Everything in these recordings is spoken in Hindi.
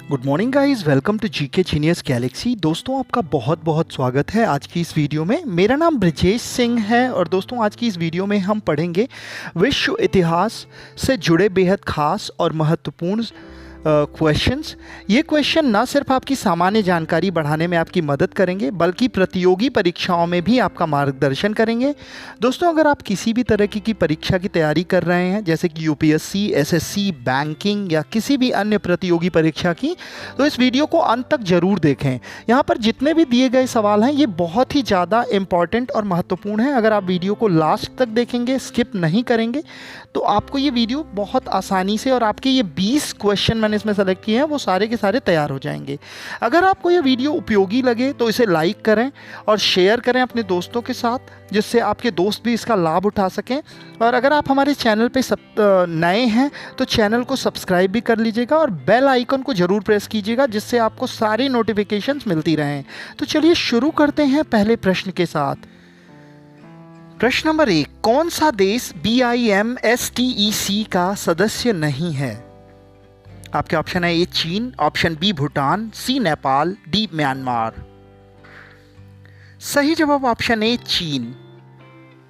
Good morning guys, welcome to GK Genius Galaxy. दोस्तों आपका बहुत बहुत स्वागत है आज की इस वीडियो में। मेरा नाम ब्रजेश सिंह है और दोस्तों आज की इस वीडियो में हम पढ़ेंगे विश्व इतिहास से जुड़े बेहद खास और महत्वपूर्ण क्वेश्चंस। ये क्वेश्चन ना सिर्फ आपकी सामान्य जानकारी बढ़ाने में आपकी मदद करेंगे बल्कि प्रतियोगी परीक्षाओं में भी आपका मार्गदर्शन करेंगे। दोस्तों अगर आप किसी भी तरह की परीक्षा की तैयारी कर रहे हैं जैसे कि यूपीएससी, एसएससी, बैंकिंग या किसी भी अन्य प्रतियोगी परीक्षा की, तो इस वीडियो को अंत तक जरूर देखें। यहाँ पर जितने भी दिए गए सवाल हैं ये बहुत ही ज़्यादा इम्पॉर्टेंट और महत्वपूर्ण है। अगर आप वीडियो को लास्ट तक देखेंगे, स्किप नहीं करेंगे, तो आपको ये वीडियो बहुत आसानी से और आपके ये 20 क्वेश्चन मैंने इसमें सेलेक्ट किए हैं वो सारे के सारे तैयार हो जाएंगे। अगर आपको ये वीडियो उपयोगी लगे तो इसे लाइक करें और शेयर करें अपने दोस्तों के साथ, जिससे आपके दोस्त भी इसका लाभ उठा सकें। और अगर आप हमारे चैनल पे नए हैं तो चैनल को सब्सक्राइब भी कर लीजिएगा और बेल आइकन को ज़रूर प्रेस कीजिएगा, जिससे आपको सारी नोटिफिकेशंस मिलती रहें। तो चलिए शुरू करते हैं पहले प्रश्न के साथ। प्रश्न नंबर 1, कौन सा देश BIMSTEC का सदस्य नहीं है? आपके ऑप्शन है ए चीन, ऑप्शन बी भूटान, सी नेपाल, डी म्यांमार। सही जवाब ऑप्शन ए चीन।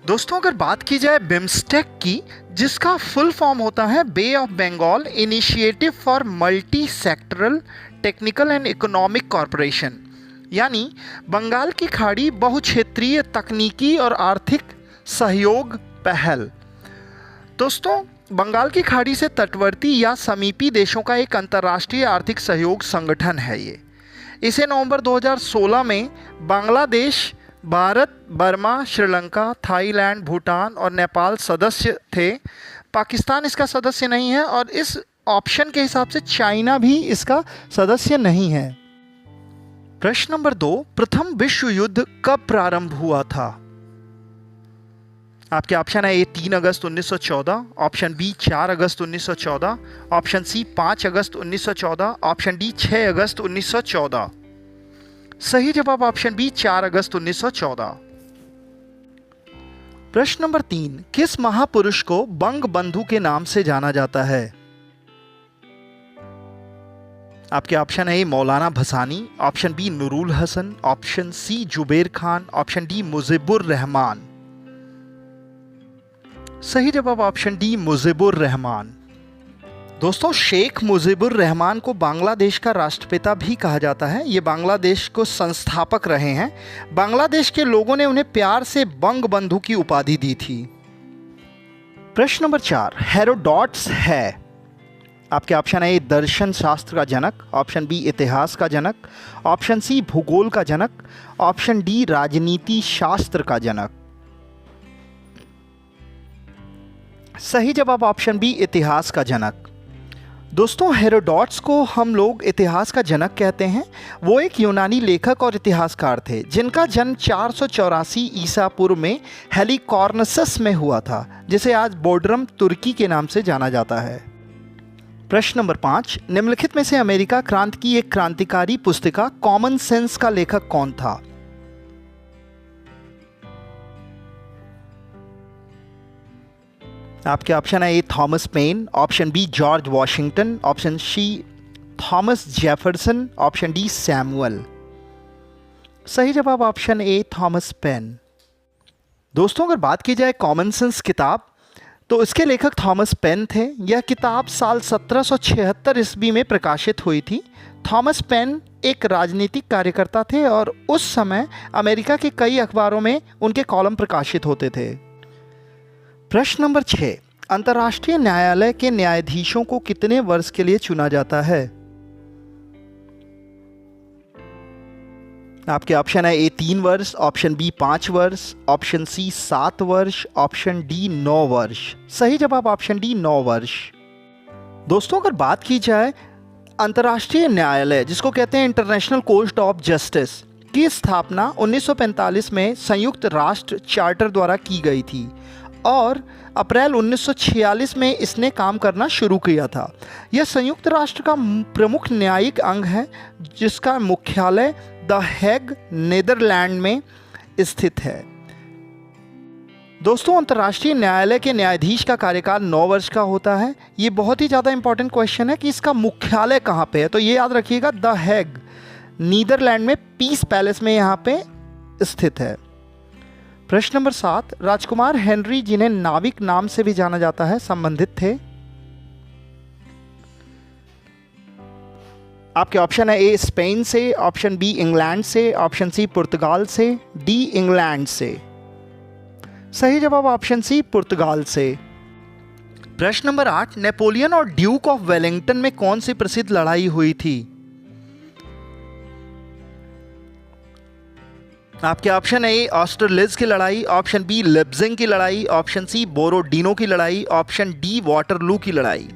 दोस्तों अगर बात की जाए बिम्स्टेक की, जिसका फुल फॉर्म होता है bay of Bengal initiative for multi sectoral technical and economic corporation, यानी बंगाल की खाड़ी बहुक्षेत्रीय तकनीकी और आर्थिक सहयोग पहल। दोस्तों बंगाल की खाड़ी से तटवर्ती या समीपी देशों का एक अंतर्राष्ट्रीय आर्थिक सहयोग संगठन है ये। इसे नवंबर 2016 में बांग्लादेश, भारत, बर्मा, श्रीलंका, थाईलैंड, भूटान और नेपाल सदस्य थे। पाकिस्तान इसका सदस्य नहीं है और इस ऑप्शन के हिसाब से चाइना भी इसका सदस्य नहीं है। प्रश्न नंबर 2, प्रथम विश्व युद्ध कब प्रारंभ हुआ था? आपके ऑप्शन है ए 3 अगस्त 1914, ऑप्शन बी 4 अगस्त 1914, ऑप्शन सी 5 अगस्त 1914, ऑप्शन डी 6 अगस्त 1914। सही जवाब ऑप्शन बी 4 अगस्त 1914। प्रश्न नंबर 3, किस महापुरुष को बंग बंधु के नाम से जाना जाता है? आपके ऑप्शन है A Maulana Bhasani, option B Nurul Hasan, option C Zuber Khan, option D Mujibur Rahman. सही जवाब ऑप्शन डी मुजीबुर रहमान। दोस्तों शेख मुजीबुर रहमान को बांग्लादेश का राष्ट्रपिता भी कहा जाता है। ये बांग्लादेश को संस्थापक रहे हैं। बांग्लादेश के लोगों ने उन्हें प्यार से बंग बंधु की उपाधि दी थी। प्रश्न नंबर 4, हेरोडोटस है। आपके ऑप्शन है ए दर्शन शास्त्र का जनक, ऑप्शन बी इतिहास का जनक, ऑप्शन सी भूगोल का जनक, ऑप्शन डी राजनीति शास्त्र का जनक। सही जवाब ऑप्शन बी इतिहास का जनक। दोस्तों हेरोडोटस को हम लोग इतिहास का जनक कहते हैं। वो एक यूनानी लेखक और इतिहासकार थे जिनका जन्म 484 ईसा पूर्व में हेलिकॉर्नसस में हुआ था, जिसे आज बोड्रम तुर्की के नाम से जाना जाता है। प्रश्न नंबर 5, निम्नलिखित में से अमेरिका क्रांति की एक क्रांतिकारी पुस्तिका कॉमन सेंस का लेखक कौन था? आपके ऑप्शन है A Thomas Paine, option B George Washington, option C Thomas Jefferson, option D Samuel. सही जवाब ऑप्शन ए थॉमस पेन। दोस्तों अगर बात की जाए कॉमन सेंस किताब, तो इसके लेखक थॉमस पेन थे। यह किताब साल 1776 ईस्वी में प्रकाशित हुई थी। थॉमस पेन एक राजनीतिक कार्यकर्ता थे और उस समय अमेरिका के कई अखबारों में उनके कॉलम प्रकाशित होते थे। प्रश्न नंबर 6, अंतर्राष्ट्रीय न्यायालय के न्यायाधीशों को कितने वर्ष के लिए चुना जाता है? आपके ऑप्शन है ए 3 वर्ष, ऑप्शन बी 5 वर्ष, ऑप्शन सी 7 वर्ष, ऑप्शन डी 9 वर्ष। सही जवाब ऑप्शन डी 9 वर्ष। दोस्तों अगर बात की जाए अंतर्राष्ट्रीय न्यायालय, जिसको कहते हैं इंटरनेशनल कोर्ट ऑफ जस्टिस, की स्थापना 1945 में संयुक्त राष्ट्र चार्टर द्वारा की गई थी और अप्रैल 1946 में इसने काम करना शुरू किया था। यह संयुक्त राष्ट्र का प्रमुख न्यायिक अंग है, जिसका मुख्यालय द हेग, नीदरलैंड में स्थित है। दोस्तों अंतर्राष्ट्रीय न्यायालय के न्यायाधीश का कार्यकाल 9 वर्ष का होता है। ये बहुत ही ज़्यादा इंपॉर्टेंट क्वेश्चन है कि इसका मुख्यालय कहाँ पे है, तो ये याद रखिएगा, द हैग, नीदरलैंड में पीस पैलेस में यहाँ पे स्थित है। प्रश्न नंबर 7, राजकुमार हेनरी, जिन्हें नाविक नाम से भी जाना जाता है, संबंधित थे। आपके ऑप्शन है ए स्पेन से, ऑप्शन बी इंग्लैंड से, ऑप्शन सी पुर्तगाल से, डी इंग्लैंड से। सही जवाब ऑप्शन सी पुर्तगाल से। प्रश्न नंबर 8, नेपोलियन और ड्यूक ऑफ वेलिंगटन में कौन सी प्रसिद्ध लड़ाई हुई थी? आपके ऑप्शन है ए ऑस्टरलिट्ज की लड़ाई, ऑप्शन बी लिप्जिंग की लड़ाई, ऑप्शन सी बोरोडिनो की लड़ाई, ऑप्शन डी वाटरलू की लड़ाई।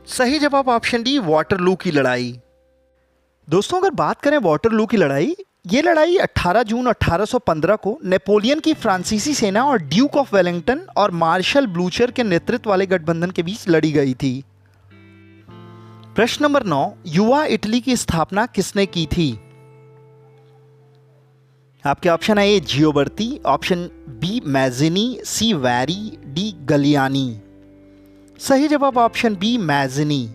सही जवाब ऑप्शन डी वाटरलू की लड़ाई। दोस्तों अगर बात करें वाटरलू की लड़ाई, ये लड़ाई 18 जून 1815 को नेपोलियन की फ्रांसीसी सेना और ड्यूक ऑफ वेलिंगटन और मार्शल ब्लूचर के नेतृत्व वाले गठबंधन के बीच लड़ी गई थी। प्रश्न नंबर 9, युवा इटली की स्थापना किसने की थी? आपके ऑप्शन है ए जियोबर्ती, ऑप्शन बी मैजिनी, सी वैरी, डी गलियानी। सही जवाब ऑप्शन बी मैजिनी।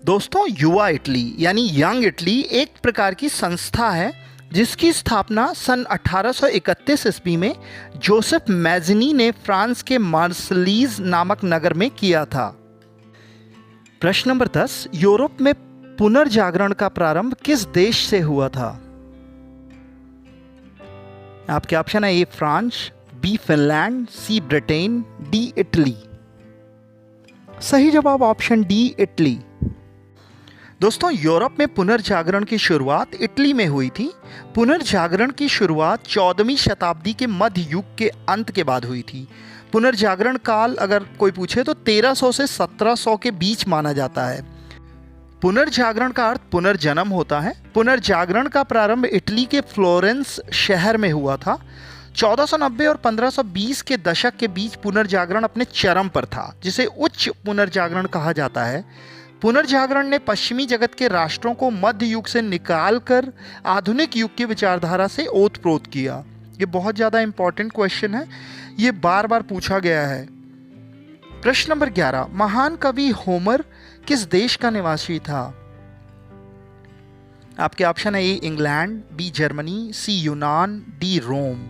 दोस्तों युवा इटली यानी यंग इटली एक प्रकार की संस्था है जिसकी स्थापना सन 1831 ईस्वी में जोसेफ मैजिनी ने फ्रांस के मार्सलीज नामक नगर में किया था। प्रश्न नंबर 10, यूरोप में पुनर्जागरण का प्रारंभ किस देश से हुआ था? आपके ऑप्शन है A France, B Finland, C Britain, D Italy. सही जवाब ऑप्शन डी इटली। दोस्तों यूरोप में पुनर्जागरण की शुरुआत इटली में हुई थी। पुनर्जागरण की शुरुआत 14वीं शताब्दी के मध्य युग के अंत के बाद हुई थी। पुनर्जागरण काल अगर कोई पूछे तो 1300 से 1700 के बीच माना जाता है। पुनर्जागरण का अर्थ पुनर्जन्म होता है। पुनर्जागरण का प्रारंभ इटली के फ्लोरेंस शहर में हुआ था। 1490 और 1520 के दशक के बीच पुनर्जागरण अपने चरम पर था, जिसे उच्च पुनर्जागरण कहा जाता है। पुनर्जागरण ने पश्चिमी जगत के राष्ट्रों को मध्य युग से निकालकर आधुनिक युग की विचारधारा से ओतप्रोत किया। ये बहुत ज़्यादा इंपॉर्टेंट क्वेश्चन है, ये बार बार पूछा गया है। प्रश्न नंबर 11, महान कवि होमर किस देश का निवासी था? आपके ऑप्शन है ए इंग्लैंड, बी जर्मनी, सी यूनान, डी रोम।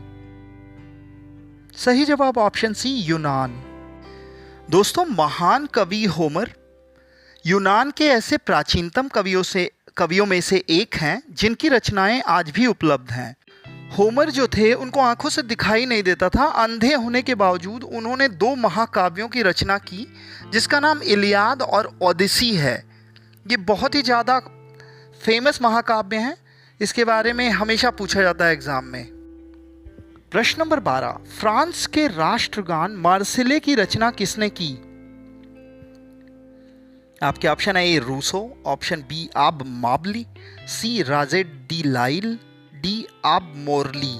सही जवाब ऑप्शन सी यूनान। दोस्तों महान कवि होमर यूनान के ऐसे प्राचीनतम कवियों में से एक हैं जिनकी रचनाएं आज भी उपलब्ध हैं। होमर जो थे उनको आंखों से दिखाई नहीं देता था। अंधे होने के बावजूद उन्होंने 2 महाकाव्यों की रचना की जिसका नाम इलियाद और ओडिसी है। ये बहुत ही ज़्यादा फेमस महाकाव्य हैं, इसके बारे में हमेशा पूछा जाता है एग्जाम में। प्रश्न नंबर 12, फ्रांस के राष्ट्रगान मार्सिले की रचना किसने की? आपके ऑप्शन है ए रूसो, ऑप्शन बी आब माबली, सी राजेट डी लाइल, डी आब मोरली।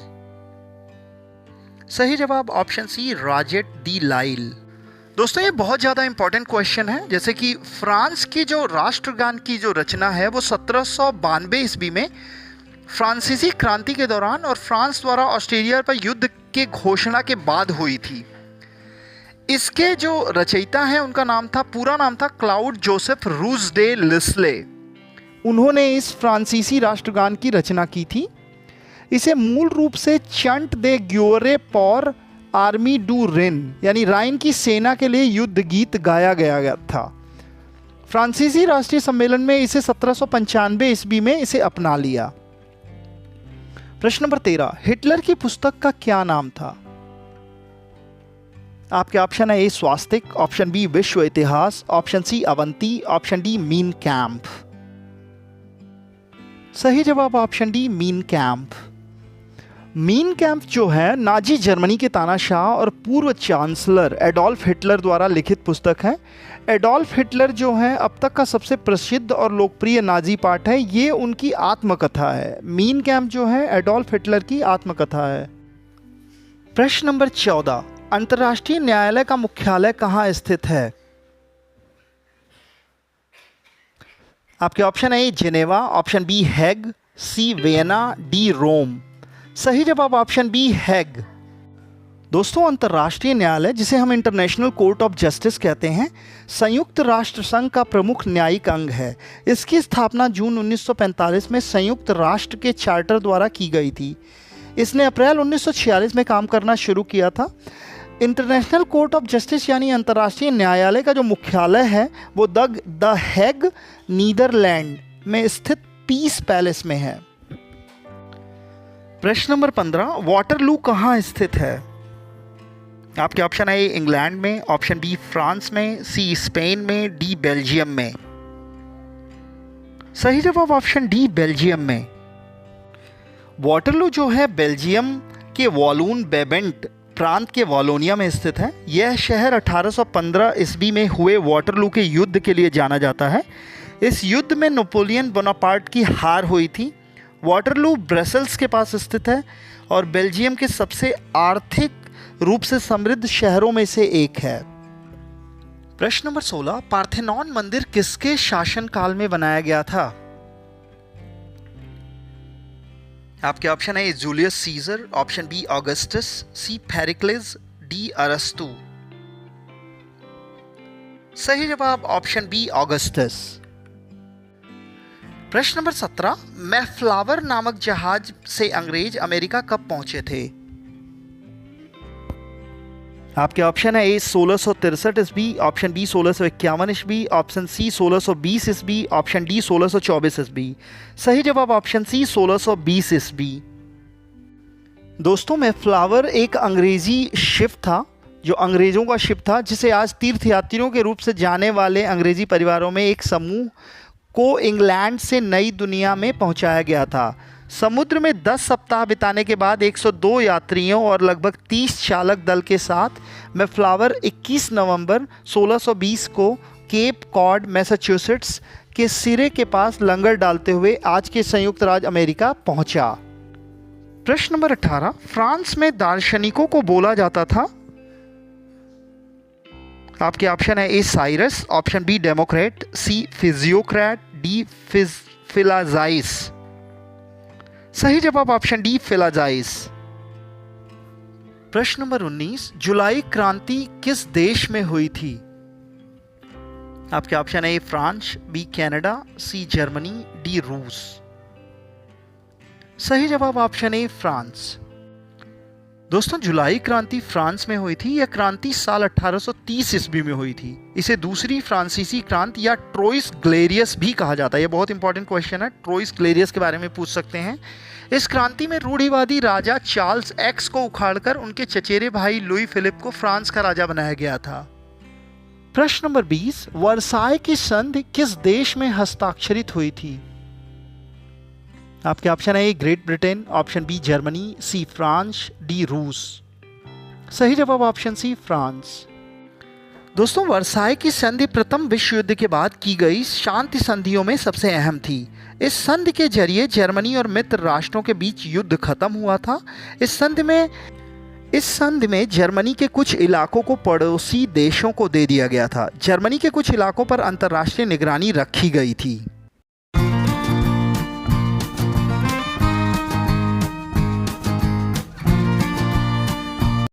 सही जवाब ऑप्शन सी राजेट डी लाइल। दोस्तों ये बहुत ज़्यादा इंपॉर्टेंट क्वेश्चन है। जैसे कि फ्रांस की जो राष्ट्रगान की जो रचना है वो 1792 ईस्वी में फ्रांसीसी क्रांति के दौरान और फ्रांस द्वारा ऑस्ट्रेलिया पर युद्ध के घोषणा के बाद हुई थी। इसके जो रचयिता हैं उनका पूरा नाम था क्लाउड जोसेफ रूस डे लिस्ले। उन्होंने इस फ्रांसीसी राष्ट्रगान की रचना की थी। इसे मूल रूप से चंट दे ग्योरे पॉर आर्मी डू रिन यानी राइन की सेना के लिए युद्ध गीत गाया गया था। फ्रांसीसी राष्ट्रीय सम्मेलन में इसे 1795 ईस्वी में इसे अपना लिया। प्रश्न नंबर 13, हिटलर की पुस्तक का क्या नाम था? आपके ऑप्शन है ए स्वास्तिक, ऑप्शन बी विश्व इतिहास, option C Avanti, option D Mein Kampf. सही जवाब option D Mein Kampf. Mein Kampf जो है नाजी जर्मनी के तानाशाह और पूर्व चांसलर एडोल्फ हिटलर द्वारा लिखित पुस्तक है। एडोल्फ हिटलर जो है अब तक का सबसे प्रसिद्ध और लोकप्रिय नाजी पाठ है। ये उनकी आत्मकथा है। मीन कैंप जो है एडोल्फ हिटलर की आत्मकथा है। प्रश्न नंबर 14, अंतर्राष्ट्रीय न्यायालय का मुख्यालय कहाँ स्थित है? आपके ऑप्शन है जिनेवा, ऑप्शन बी हैग, सी वियना, डी रोम। सही जवाब ऑप्शन बी हैग। दोस्तों, अंतर्राष्ट्रीय न्यायालय, जिसे हम इंटरनेशनल कोर्ट ऑफ जस्टिस कहते हैं, संयुक्त राष्ट्र संघ का प्रमुख न्यायिक अंग है। इसकी स्थापना जून 1945 में संयुक्त राष्ट्र के चार्टर द्वारा की गई थी। इसने अप्रैल 1946 में काम करना शुरू किया था। इंटरनेशनल कोर्ट ऑफ जस्टिस यानी अंतर्राष्ट्रीय न्यायालय का जो मुख्यालय है वो द हैग, नीदरलैंड में स्थित पीस पैलेस में है। प्रश्न नंबर 15, वाटरलू कहाँ स्थित है? आपके ऑप्शन है इंग्लैंड में, ऑप्शन बी फ्रांस में, सी स्पेन में, डी बेल्जियम में। सही जवाब ऑप्शन डी बेल्जियम में। वाटरलू जो है बेल्जियम के वॉलून बेबेंट प्रांत के वॉलोनिया में स्थित है। यह शहर 1815 ईस्वी में हुए वाटरलू के युद्ध के लिए जाना जाता है। इस युद्ध में नेपोलियन बोनापार्ट की हार हुई थी। वाटरलू ब्रसेल्स के पास स्थित है और बेल्जियम के सबसे आर्थिक रूप से समृद्ध शहरों में से एक है। प्रश्न नंबर 16, पार्थेनॉन मंदिर किसके शासनकाल में बनाया गया था? आपके ऑप्शन है Julius Caesar, option B Augustus, C Pericles, D अरस्तु। सही जवाब ऑप्शन बी ऑगस्टस। प्रश्न नंबर 17, मैफ्लावर नामक जहाज से अंग्रेज अमेरिका कब पहुंचे थे? आपके ऑप्शन है ए 1663 ईस्वी, ऑप्शन बी 1651 ईस्वी, ऑप्शन सी 1620 ईस्वी, ऑप्शन डी 1624 ईस्वी। सही जवाब ऑप्शन सी 1620 ईस्वी। दोस्तों, मैफ्लावर एक अंग्रेजी शिप था, जो अंग्रेजों का शिप था, जिसे आज तीर्थयात्रियों के रूप से जाने वाले अंग्रेजी परिवारों में एक समूह को इंग्लैंड से नई दुनिया में पहुंचाया गया था। समुद्र में 10 सप्ताह बिताने के बाद 102 यात्रियों और लगभग 30 चालक दल के साथ मैफ्लावर 21 नवंबर 1620 को केप कॉड, मैसाचुसेट्स के सिरे के पास लंगर डालते हुए आज के संयुक्त राज्य अमेरिका पहुंचा। प्रश्न नंबर 18, फ्रांस में दार्शनिकों को बोला जाता था? आपके ऑप्शन है ए साइरस, ऑप्शन बी डेमोक्रेट, सी फिजियोक्रेट, डी फिलाजाइस। सही जवाब ऑप्शन डी फिलाजाइस। प्रश्न नंबर 19, जुलाई क्रांति किस देश में हुई थी? आपके ऑप्शन है France, B Canada, C Germany, D रूस। सही जवाब ऑप्शन ए फ्रांस। दोस्तों, जुलाई क्रांति फ्रांस में हुई थी। यह क्रांति साल 1830 ईस्वी में हुई थी। इसे दूसरी फ्रांसीसी क्रांति या ट्रोइस ग्लेरियस भी कहा जाता है। यह बहुत इंपॉर्टेंट क्वेश्चन है, ट्रोइस ग्लेरियस के बारे में पूछ सकते हैं। इस क्रांति में रूढ़िवादी राजा चार्ल्स एक्स को उखाड़कर उनके चचेरे भाई लुई फिलिप को फ्रांस का राजा बनाया गया था। प्रश्न नंबर 20, वर्साय की संधि किस देश में हस्ताक्षरित हुई थी? आपके ऑप्शन है Great Britain, option B Germany, C France, D रूस। सही जवाब ऑप्शन सी फ्रांस। दोस्तों, वर्साय की संधि प्रथम विश्व युद्ध के बाद की गई शांति संधियों में सबसे अहम थी। इस संधि के जरिए जर्मनी और मित्र राष्ट्रों के बीच युद्ध खत्म हुआ था। इस संधि में जर्मनी के कुछ इलाकों को पड़ोसी देशों को दे दिया गया था। जर्मनी के कुछ इलाकों पर अंतर्राष्ट्रीय निगरानी रखी गई थी।